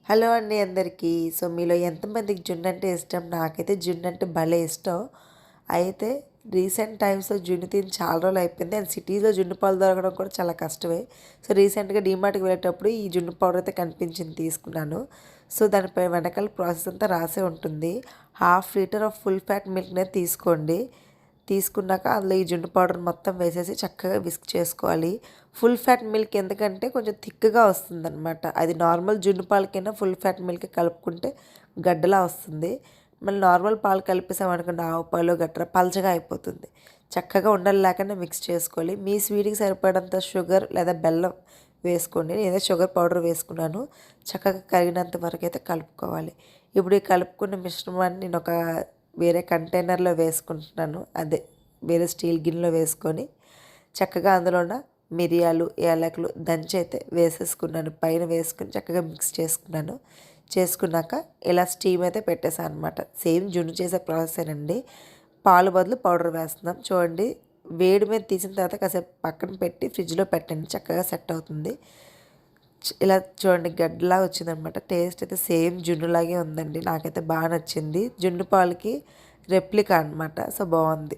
Hello అండి అందరికీ. So, మీలో ఎంతమందికి జున్ను అంటే ఇష్టం? నాకైతే జున్ను అంటే భలే ఇష్టం. అయితే రీసెంట్ టైమ్స్‌లో జున్ను తిని చాలా రోజులు అయిపోయింది. అండ్ సిటీలో జున్ను పాలు దొరకడం కూడా చాలా కష్టమే. సో, రీసెంట్‌గా డీమార్ట్‌కి వెళ్ళేటప్పుడు ఈ జున్ను పౌడర్ అయితే కనిపించింది, తీసుకున్నాను. సో, దానిపై వెనకాల ప్రాసెస్ అంతా రాసే ఉంటుంది. 1/2 లీటర్ ఆఫ్ ఫుల్ ఫ్యాట్ మిల్క్‌నే తీసుకోండి. తీసుకున్నాక అందులో ఈ జున్ను పౌడర్ మొత్తం వేసేసి చక్కగా విస్క్ చేసుకోవాలి. ఫుల్ ఫ్యాట్ మిల్క్ ఎందుకంటే కొంచెం థిక్‌గా వస్తుందనమాట. అది నార్మల్ జున్ను పాలకైనా ఫుల్ ఫ్యాట్ మిల్క్ కలుపుకుంటే గడ్డలా వస్తుంది. మళ్ళీ నార్మల్ పాలు కలిపేసామనుకోండి, ఆవు పాలు గట్రా పలచగా అయిపోతుంది. చక్కగా ఉండలు లేకుండా మిక్స్ చేసుకోవాలి. మీ స్వీట్‌కి సరిపడంత షుగర్ లేదా బెల్లం వేసుకోండి. నేనైతే షుగర్ పౌడర్ వేసుకున్నాను. చక్కగా కరిగినంత వరకు అయితే కలుపుకోవాలి. ఇప్పుడు ఈ కలుపుకున్న మిశ్రమాన్ని నేను ఒక వేరే కంటైనర్లో వేసుకుంటున్నాను. అదే వేరే స్టీల్ గిన్నెలో వేసుకొని చక్కగా అందులోన మిరియాలు, యాలకులు దంచి అయితే వేసేసుకున్నాను. పైన వేసుకొని చక్కగా మిక్స్ చేసుకున్నాను. చేసుకున్నాక ఇలా స్టీమ్ అయితే పెట్టేసాను అనమాట. సేమ్ జున్ను చేసే ప్రాసెసేనండి. పాలు బదులు పౌడర్ వేస్తున్నాం. చూడండి, వేడి మీద తీసిన తర్వాత కాసేపు పక్కన పెట్టి ఫ్రిడ్జ్లో పెట్టండి, చక్కగా సెట్ అవుతుంది. ఇలా చూడండి, గడ్డలా వచ్చిందనమాట. టేస్ట్ అయితే సేమ్ జున్నులాగే ఉందండి. నాకైతే బాగా నచ్చింది. జున్ను పాలకి రెప్లికా అనమాట. సో, బాగుంది.